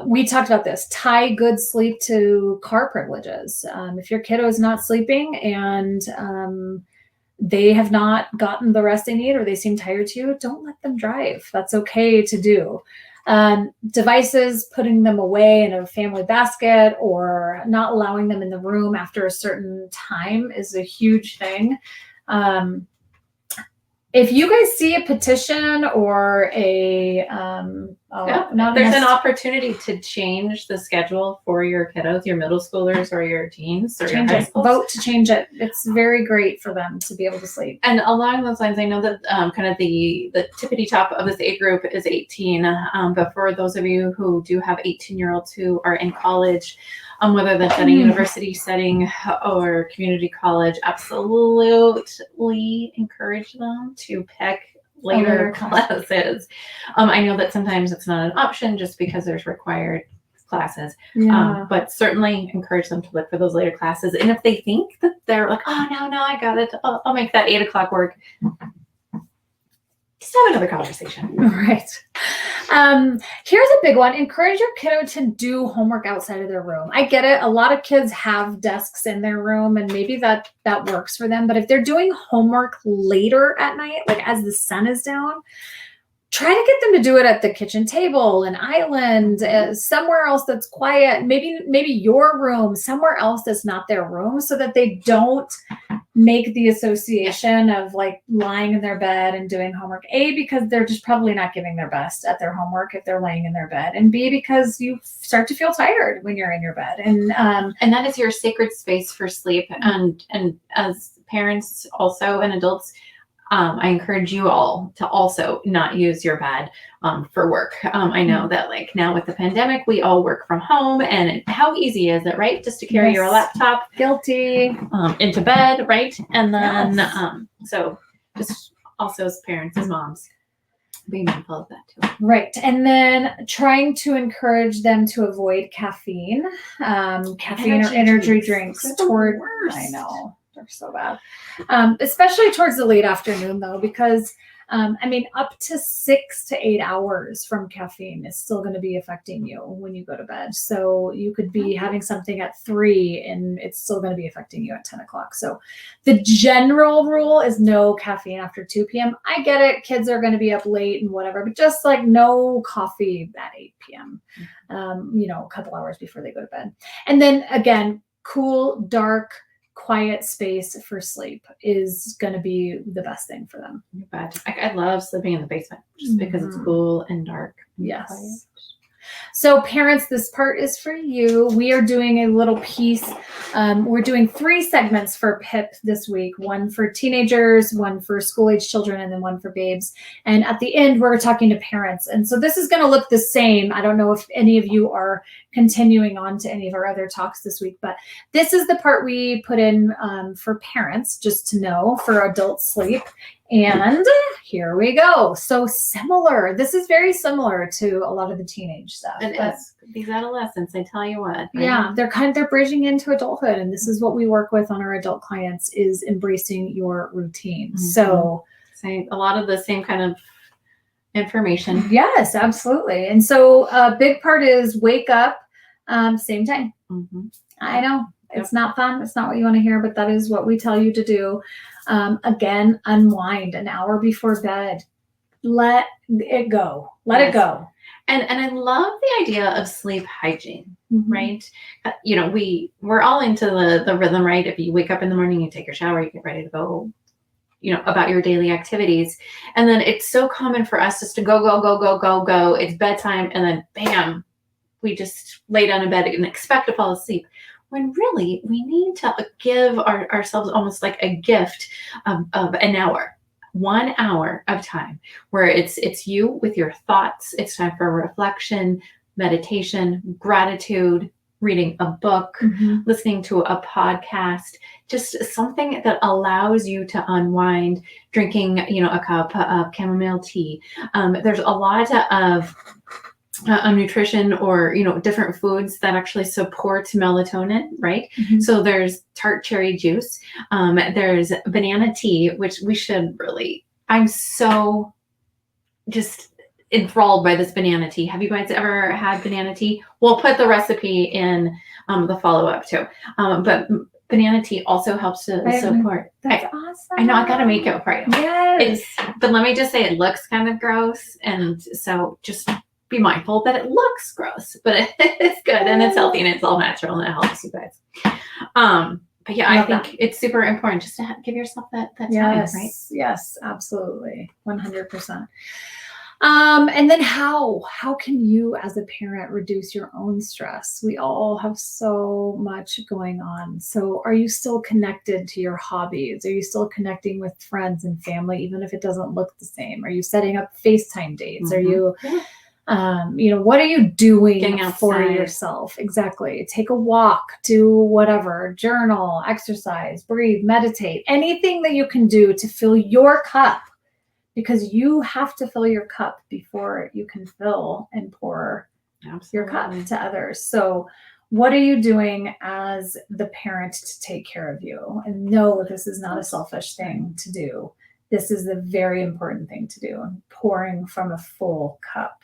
We talked about this. Tie good sleep to car privileges. If your kiddo is not sleeping and they have not gotten the rest they need, or they seem tired to you, don't let them drive. That's okay to do. Devices, putting them away in a family basket or not allowing them in the room after a certain time is a huge thing. If you guys see a petition or there's an opportunity to change the schedule for your kiddos, your middle schoolers or your teens or your high schools. Vote to change it. It's very great for them to be able to sleep. And along those lines, I know that kind of the tippity top of this age group is 18. But for those of you who do have 18-year-olds who are in college, whether that's at a university setting or community college, absolutely encourage them to pick later classes. I know that sometimes it's not an option just because there's required classes, but certainly encourage them to look for those later classes. And if they think that they're like, oh, no, I got it, I'll make that 8 o'clock work, just have another conversation. Right. Here's a big one. Encourage your kiddo to do homework outside of their room. I get it. A lot of kids have desks in their room, and maybe that works for them. But if they're doing homework later at night, like as the sun is down, try to get them to do it at the kitchen table, an island, somewhere else that's quiet, maybe your room, somewhere else that's not their room, so that they don't make the association of like lying in their bed and doing homework. A, because they're just probably not giving their best at their homework if they're laying in their bed, and B, because you start to feel tired when you're in your bed. And that is your sacred space for sleep. And as parents also and adults, I encourage you all to also not use your bed for work. I know that like now with the pandemic, we all work from home, and how easy is it, right? Just to carry your laptop into bed, right? And then, so just also as parents, as moms, be mindful of that too. Right. And then trying to encourage them to avoid caffeine, or energy drinks toward, I know. They're so bad. Especially towards the late afternoon though, because up to 6 to 8 hours from caffeine is still going to be affecting you when you go to bed. So you could be having something at 3 and it's still going to be affecting you at 10 o'clock. So the general rule is no caffeine after 2 p.m. I get it. Kids are going to be up late and whatever, but just like no coffee at 8 p.m., a couple hours before they go to bed. And then again, cool, dark, quiet space for sleep is going to be the best thing for them. I love sleeping in the basement just because it's cool and dark. Yes. Quiet. So parents, this part is for you. We are doing a little piece. We're doing 3 segments for PIP this week, one for teenagers, one for school-age children, and then one for babes. And at the end, we're talking to parents. And so this is going to look the same. I don't know if any of you are continuing on to any of our other talks this week, but this is the part we put in for parents, just to know, for adult sleep. And here we go. So similar. This is very similar to a lot of the teenage stuff. It is. These adolescents, I tell you what. Right? Yeah, they're bridging into adulthood, and this is what we work with on our adult clients, is embracing your routine. Mm-hmm. So a lot of the same kind of information. Yes, absolutely. And so a big part is wake up same time. Mm-hmm. I know. It's not fun. It's not what you want to hear, but that is what we tell you to do. Again, unwind an hour before bed. let it go. Let Yes. it go. And I love the idea of sleep hygiene, Mhm. right? You know, we're all into the rhythm, right? If you wake up in the morning, you take your shower, you get ready to go, you know, about your daily activities. And then it's so common for us just to go, go, go, go, go, go. It's bedtime. And then bam, we just lay down in bed and expect to fall asleep. When really we need to give ourselves almost like a gift of an hour. 1 hour of time where it's you with your thoughts. It's time for reflection, meditation, gratitude, reading a book, Mhm. listening to a podcast, just something that allows you to unwind, drinking, you know, a cup of chamomile tea. There's a lot of nutrition or, you know, different foods that actually support melatonin, right? Mhm. So there's tart cherry juice. There's banana tea, which we should really, I'm so just enthralled by this banana tea. Have you guys ever had banana tea? We'll put the recipe in the follow-up too. But banana tea also helps to support. That's awesome. I know, I gotta make it for you. Yes. But let me just say, it looks kind of gross, and so just be mindful that it looks gross, but it's good and it's healthy and it's all natural and it helps you guys. But yeah, I think it's super important just to give yourself that time, right? Yes, absolutely, 100%. And then how can you as a parent reduce your own stress? We all have so much going on. So are you still connected to your hobbies? Are you still connecting with friends and family, even if it doesn't look the same? Are you setting up FaceTime dates? Are you, you know, what are you doing for yourself? Exactly. Take a walk, do whatever, journal, exercise, breathe, meditate, anything that you can do to fill your cup, because you have to fill your cup before you can fill and pour your cup to others. So what are you doing as the parent to take care of you? And no, this is not a selfish thing to do. This is a very important thing to do, pouring from a full cup.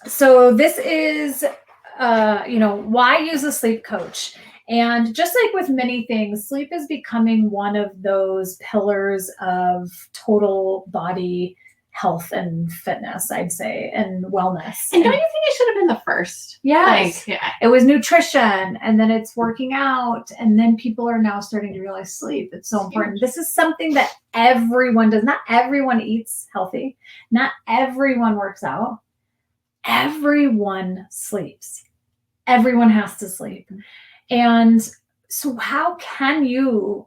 So this is, you know, why use a sleep coach? And just like with many things, sleep is becoming one of those pillars of total body health and fitness, I'd say, and wellness. And don't you think it should have been the first? Yes. It was nutrition, and then it's working out, and then people are now starting to realize sleep. It's so important. This is something that everyone does. Not everyone eats healthy. Not everyone works out. Everyone sleeps. Everyone has to sleep. And so how can you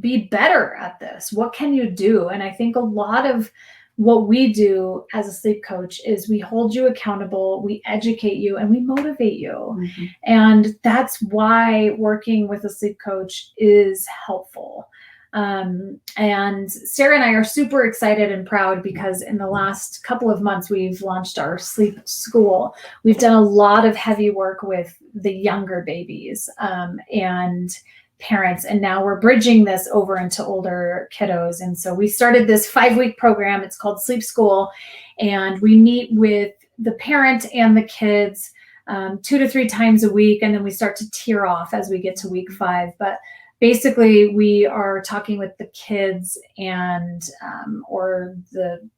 be better at this? What can you do? And I think a lot of what we do as a sleep coach is we hold you accountable, we educate you, and we motivate you. Mm-hmm. And that's why working with a sleep coach is helpful. And Sarah and I are super excited and proud because in the last couple of months, we've launched our sleep school. We've done a lot of heavy work with the younger babies and parents, and now we're bridging this over into older kiddos. And so we started this 5-week program. It's called Sleep School, and we meet with the parent and the kids 2 to 3 times a week, and then we start to tear off as we get to week 5. But basically, we are talking with the kids and or the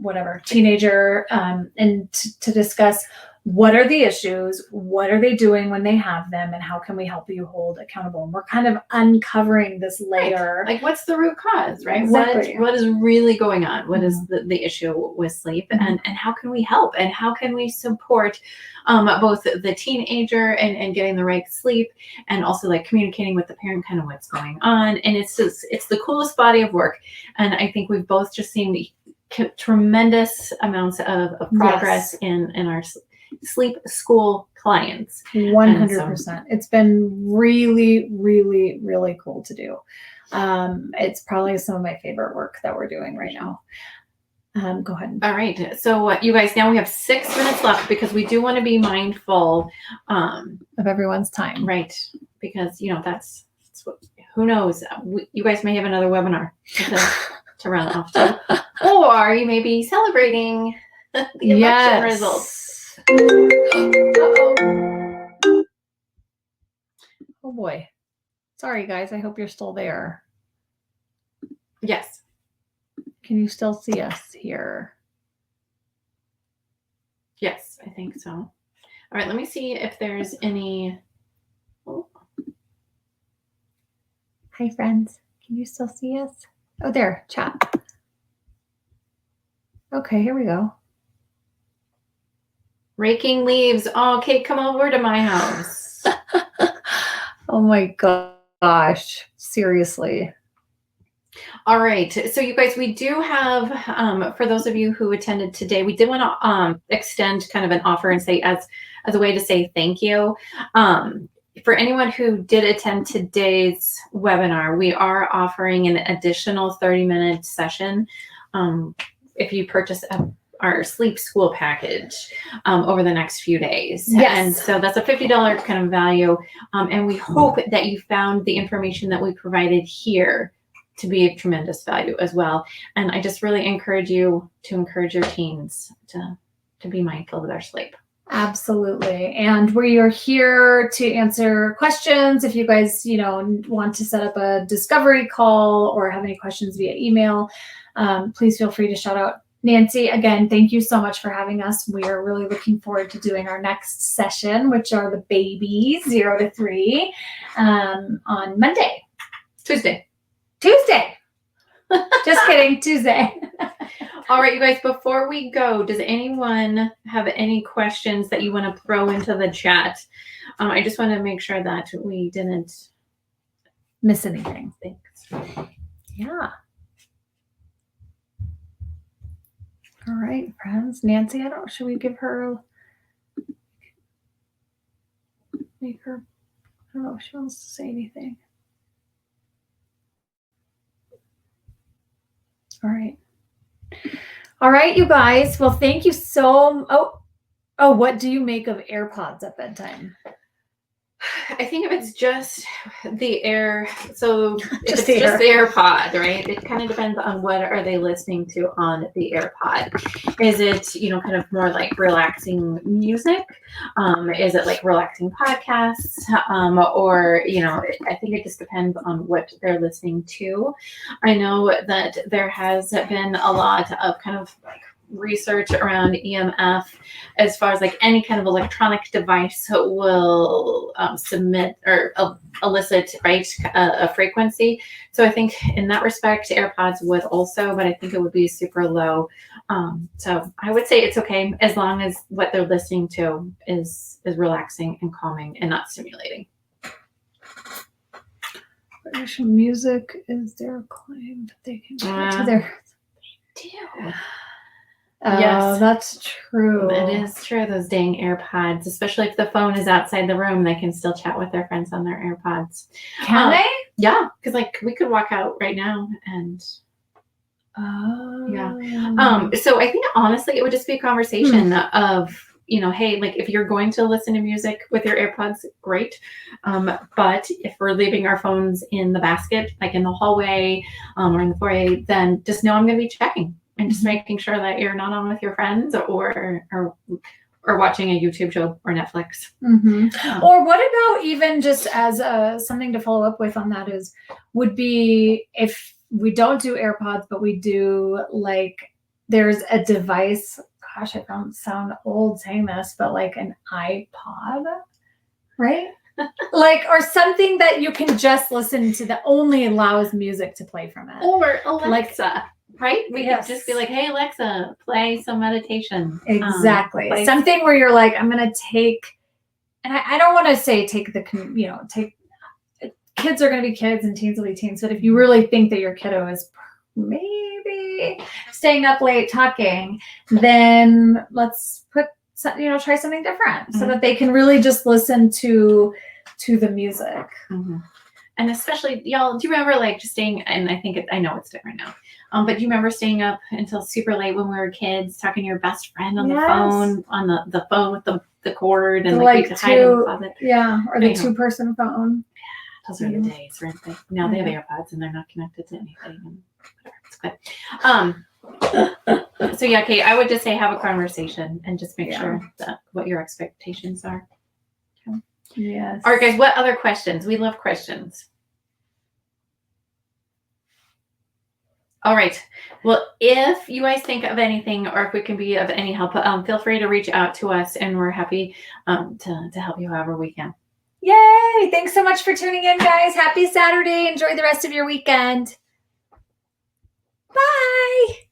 whatever teenager and to discuss what are the issues, what are they doing when they have them, and how can we help you hold accountable. And we're kind of uncovering this layer. Like, what's the root cause, right? Exactly. What is really going on? What is the issue with sleep, and how can we help, and how can we support both the teenager and getting the right sleep, and also like communicating with the parent kind of what's going on. And it's the coolest body of work. And I think we've both just seen tremendous amounts of progress in our sleep school clients. 100%. It's been really, really, really cool to do. It's probably some of my favorite work that we're doing right now. Go ahead. All right. So you guys, now we have 6 minutes left because we do want to be mindful of everyone's time. Right. Because, you know, that's what, who knows? You guys may have another webinar to run off to. Or you may be celebrating the election results. Oh boy. Sorry, guys. I hope you're still there. Yes. Can you still see us here? Yes, I think so. All right, let me see if there's any. Oh. Hi, friends. Can you still see us? Oh, there, chat. Okay, here we go. Raking leaves. Oh, Kate, come over to my house. Oh my gosh, seriously. All right, so you guys, we do have, for those of you who attended today, we did want to extend kind of an offer and say as a way to say thank you. For anyone who did attend today's webinar, we are offering an additional 30-minute session if you purchase our sleep school package over the next few days. Yes. And so that's a $50 kind of value. And we hope that you found the information that we provided here to be a tremendous value as well. And I just really encourage you to encourage your teens to be mindful of their sleep. Absolutely. And we are here to answer questions. If you guys, want to set up a discovery call or have any questions via email, please feel free to shout out Nancy. Again, thank you so much for having us. We are really looking forward to doing our next session, which are the babies 0 to 3 on Monday. Tuesday. Just kidding. Tuesday. All right, you guys, before we go, does anyone have any questions that you want to throw into the chat? I just want to make sure that we didn't miss anything. Thanks. Yeah. All right, friends. Nancy, should we give her, I don't know if she wants to say anything. All right, you guys. Well, thank you so. Oh, what do you make of AirPods at bedtime? I think if it's just the air, so if Just it's just the AirPod, right? It kind of depends on what are they listening to on the AirPod. Is it, kind of more like relaxing music? Is it like relaxing podcasts? Or, I think it just depends on what they're listening to. I know that there has been a lot of kind of like research around EMF as far as like any kind of electronic device will submit or elicit, right, a frequency. So I think in that respect, AirPods would also, but I think it would be super low. So I would say it's okay as long as what they're listening to is relaxing and calming and not stimulating. British music is their claim that they can get to their. They do. Yes, that's true. It is true. Those dang AirPods, especially if the phone is outside the room, they can still chat with their friends on their AirPods. Can they? Yeah, because like we could walk out right now and. Yeah. So I think honestly, it would just be a conversation of, hey, like if you're going to listen to music with your AirPods, great. But if we're leaving our phones in the basket, like in the hallway or in the foyer, then just know I'm going to be checking. And just making sure that you're not on with your friends or watching a YouTube show or Netflix. Mm-hmm. Or what about even just as something to follow up with on that would be if we don't do AirPods, but we do there's a device. Gosh, I don't sound old saying this, but like an iPod, right? Or something that you can just listen to that only allows music to play from it. Or Alexa. Right? We could just be like, hey, Alexa, play some meditation. Exactly. Something where you're like, I'm going to take, and I don't want to say take kids are going to be kids and teens will be teens. But if you really think that your kiddo is maybe staying up late talking, then let's try something different so that they can really just listen to the music. Mm-hmm. And especially, y'all, do you remember just staying, and I know it's different now, but do you remember staying up until super late when we were kids, talking to your best friend on the phone, on the phone with the cord, and we could hide in the closet? Yeah, or the two-person phone. Those are the days, right? Now they have AirPods and they're not connected to anything. And whatever, it's good. So yeah, Kate, I would just say have a conversation and just make sure that what your expectations are. Okay. Yes. All right, guys, what other questions? We love questions. All right. Well, if you guys think of anything or if we can be of any help, feel free to reach out to us, and we're happy to help you however we can. Yay! Thanks so much for tuning in, guys. Happy Saturday. Enjoy the rest of your weekend. Bye.